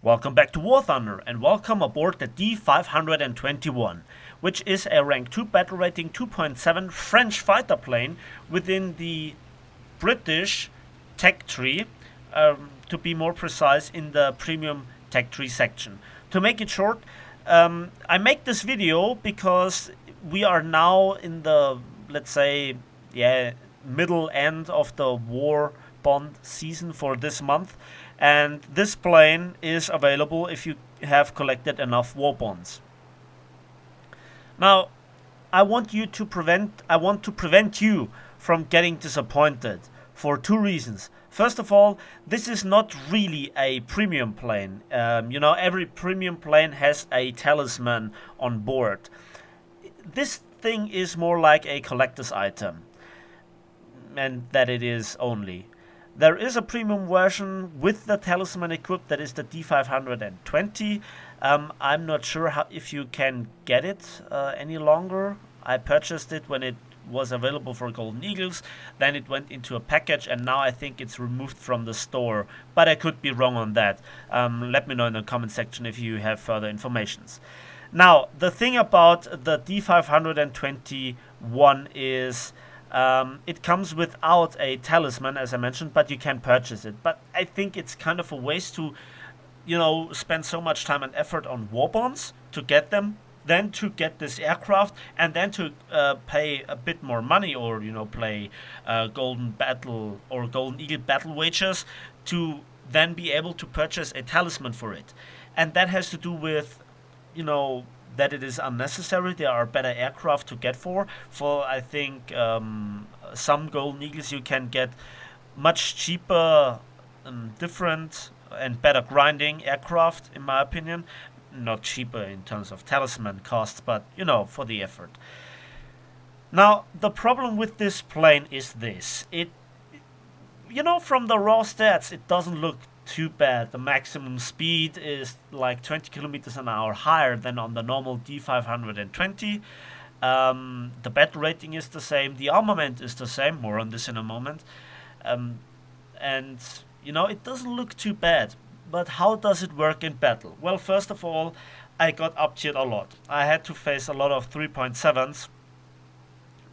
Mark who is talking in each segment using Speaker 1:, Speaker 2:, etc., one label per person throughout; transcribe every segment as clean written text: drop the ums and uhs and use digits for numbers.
Speaker 1: Welcome back to War Thunder and welcome aboard the D.521, which is a rank 2 battle rating 2.7 French fighter plane within the British tech tree, to be more precise in the premium tech tree section. To make it short, I make this video because we are now in the, let's say, middle end of the war bond season for this month, and this plane is available if you have collected enough war bonds. Now, I want to prevent you from getting disappointed for two reasons. First of all, this is not really a premium plane. Every premium plane has a talisman on board. This thing is more like a collector's item, and that it is only. There is a premium version with the talisman equipped, that is the D520. I'm not sure if you can get it any longer. I purchased it when it was available for Golden Eagles, then it went into a package, and now I think it's removed from the store, but I could be wrong on that. Let me know in the comment section if you have further informations. Now, the thing about the D521 is it comes without a talisman, as I mentioned, but you can purchase it. But I think it's kind of a waste to, spend so much time and effort on war bonds to get them, then to get this aircraft, and then to pay a bit more money, or play Golden Battle or Golden Eagle battle wagers to then be able to purchase a talisman for it. And that has to do with, that it is unnecessary. There are better aircraft to get for I think some Golden Eagles you can get much cheaper, different and better grinding aircraft, in my opinion. Not cheaper in terms of talisman costs, but for the effort. Now, the problem with this plane is this: from the raw stats, it doesn't look too bad. The maximum speed is like 20 kilometers an hour higher than on the normal D520. The battle rating is the same. The armament is the same. More on this in a moment. And it doesn't look too bad. But how does it work in battle? Well, first of all, I got up-tiered a lot. I had to face a lot of 3.7s.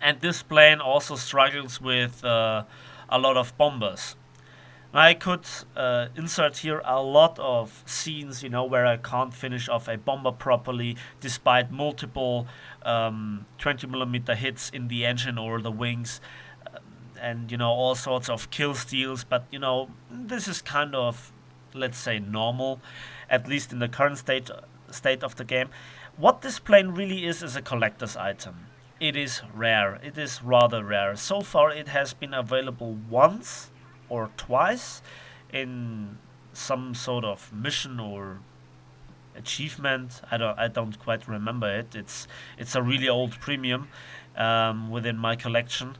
Speaker 1: And this plane also struggles with a lot of bombers. I could insert here a lot of scenes, where I can't finish off a bomber properly despite multiple 20mm hits in the engine or the wings, and all sorts of kill steals. But this is kind of, let's say, normal, at least in the current state of the game. What this plane really is a collector's item. It is rare. It is rather rare. So far, it has been available once or twice in some sort of mission or achievement. I don't quite remember it. It's a really old premium within my collection.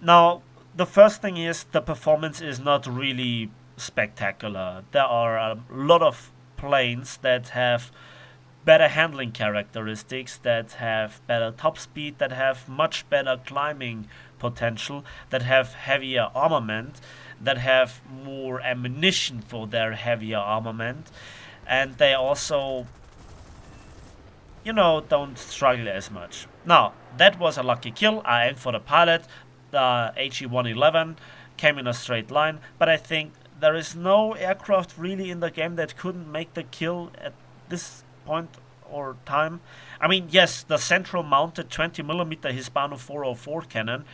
Speaker 1: Now, the first thing is the performance is not really spectacular. There are a lot of planes that have better handling characteristics, that have better top speed, that have much better climbing potential, that have heavier armament, that have more ammunition for their heavier armament, and they also don't struggle as much. Now, that was a lucky kill. I aimed for the pilot. The HE-111 came in a straight line, but I think there is no aircraft really in the game that couldn't make the kill at this point or time. I mean, yes, the central mounted 20mm Hispano 404 cannon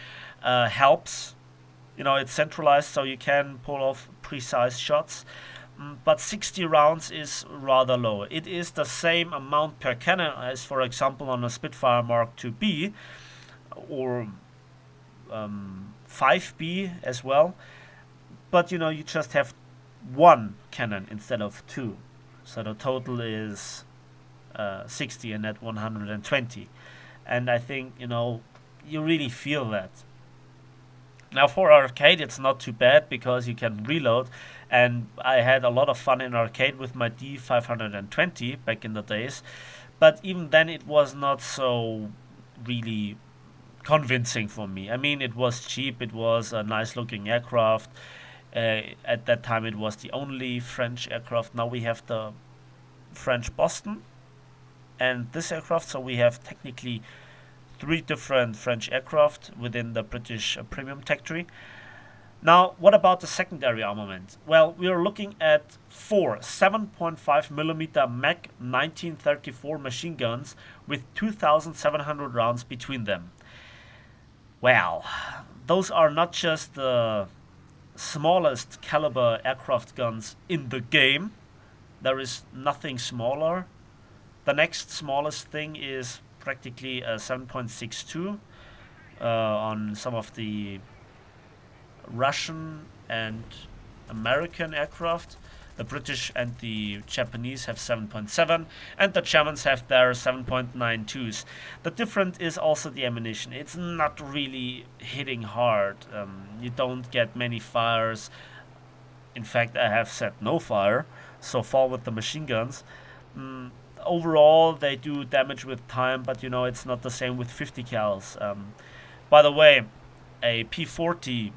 Speaker 1: helps. It's centralized, so you can pull off precise shots. But 60 rounds is rather low. It is the same amount per cannon as, for example, on a Spitfire Mark IIB or 5B as well. But you just have one cannon instead of two. So the total is 60 and at 120. And I think, you really feel that. Now, for arcade, it's not too bad because you can reload. And I had a lot of fun in arcade with my D520 back in the days. But even then, it was not so really convincing for me. I mean, it was cheap. It was a nice looking aircraft. At that time, it was the only French aircraft. Now we have the French Boston and this aircraft, so we have technically three different French aircraft within the British premium tech tree. Now, what about the secondary armament? Well, we are looking at four 7.5mm Mach 1934 machine guns with 2,700 rounds between them. Well, those are not just the smallest caliber aircraft guns in the game. There is nothing smaller. The next smallest thing is practically a 7.62 on some of the Russian and American aircraft. The British and the Japanese have 7.7, and the Germans have their 7.92s. The difference is also the ammunition. It's not really hitting hard. You don't get many fires. In fact, I have set no fire so far with the machine guns. Overall, they do damage with time, but it's not the same with 50 cals. By the way, a P40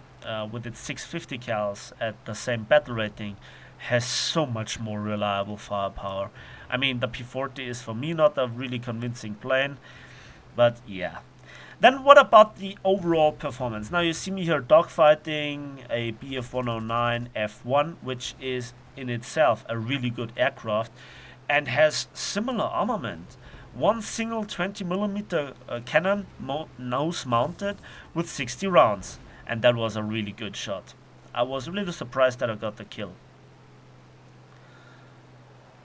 Speaker 1: with its 650 cals at the same battle rating has so much more reliable firepower. I mean, the P40 is for me not a really convincing plane, but yeah. Then what about the overall performance? Now you see me here dogfighting a Bf-109 F1, which is in itself a really good aircraft and has similar armament. One single 20mm cannon nose mounted with 60 rounds, and that was a really good shot. I was a little surprised that I got the kill.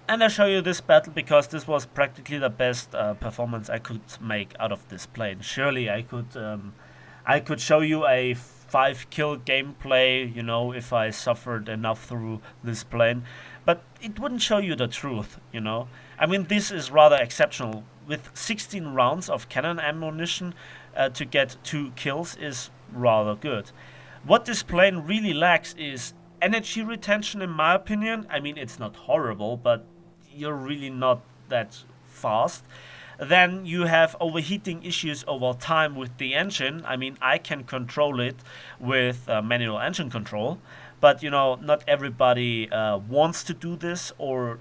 Speaker 1: And I show you this battle because this was practically the best performance I could make out of this plane. Surely I could show you a 5-kill gameplay, if I suffered enough through this plane, but it wouldn't show you the truth, I mean, this is rather exceptional. With 16 rounds of cannon ammunition to get 2 kills is rather good. What this plane really lacks is energy retention, in my opinion. I mean, it's not horrible, but you're really not that fast. Then you have overheating issues over time with the engine. I mean, I can control it with manual engine control, but not everybody wants to do this or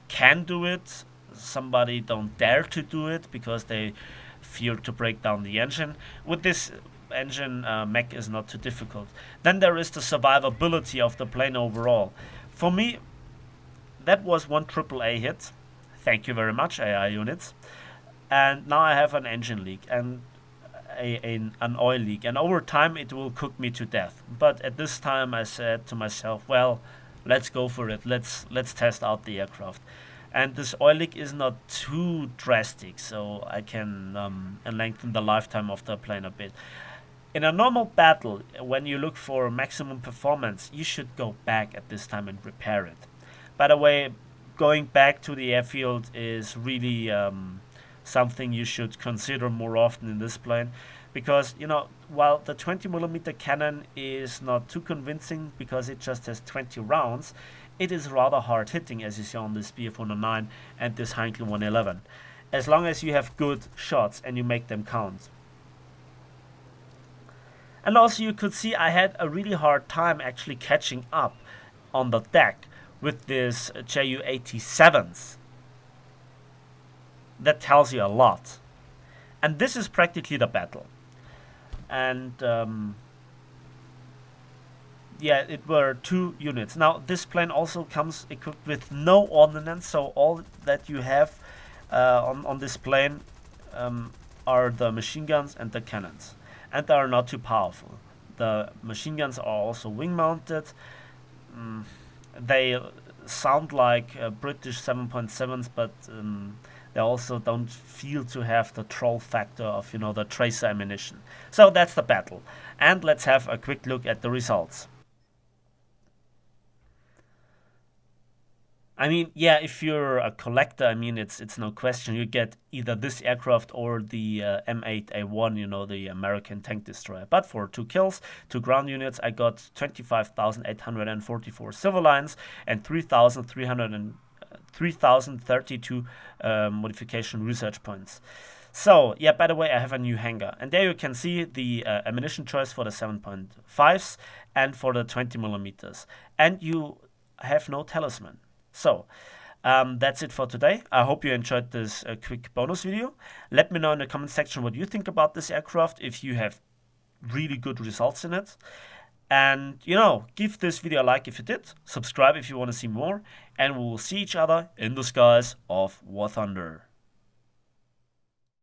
Speaker 1: can do it. Somebody don't dare to do it because they fear to break down the engine. With this engine, mech is not too difficult. Then there is the survivability of the plane overall. For me, that was one AAA hit. Thank you very much, AI units. And now I have an engine leak and an oil leak, and over time it will cook me to death. But at this time I said to myself, well, let's go for it. Let's test out the aircraft. And this oil leak is not too drastic, so I can lengthen the lifetime of the plane a bit. In a normal battle, when you look for maximum performance, you should go back at this time and repair it. By the way, going back to the airfield is really something you should consider more often in this plane, because while the 20mm cannon is not too convincing because it just has 20 rounds, it is rather hard hitting, as you see on this Bf-109 and this Heinkel 111, as long as you have good shots and you make them count. And also you could see I had a really hard time actually catching up on the deck with this Ju-87s. That tells you a lot. And this is practically the battle. And yeah, it were 2 units. Now this plane also comes equipped with no ordnance, so all that you have on this plane are the machine guns and the cannons, and they are not too powerful. The machine guns are also wing mounted. They sound like British 7.7s, but they also don't feel to have the troll factor of the tracer ammunition. So that's the battle, and let's have a quick look at the results. I mean, yeah, if you're a collector, I mean, it's no question. You get either this aircraft or the M8A1, the American tank destroyer. But for 2 kills, 2 ground units, I got 25,844 civil lines and 3,032 modification research points. So, yeah, by the way, I have a new hanger. And there you can see the ammunition choice for the 7.5s and for the 20 millimeters. And you have no talisman. So, that's it for today. I hope you enjoyed this quick bonus video. Let me know in the comment section what you think about this aircraft, if you have really good results in it. And, give this video a like if you did, subscribe if you want to see more, and we will see each other in the skies of War Thunder.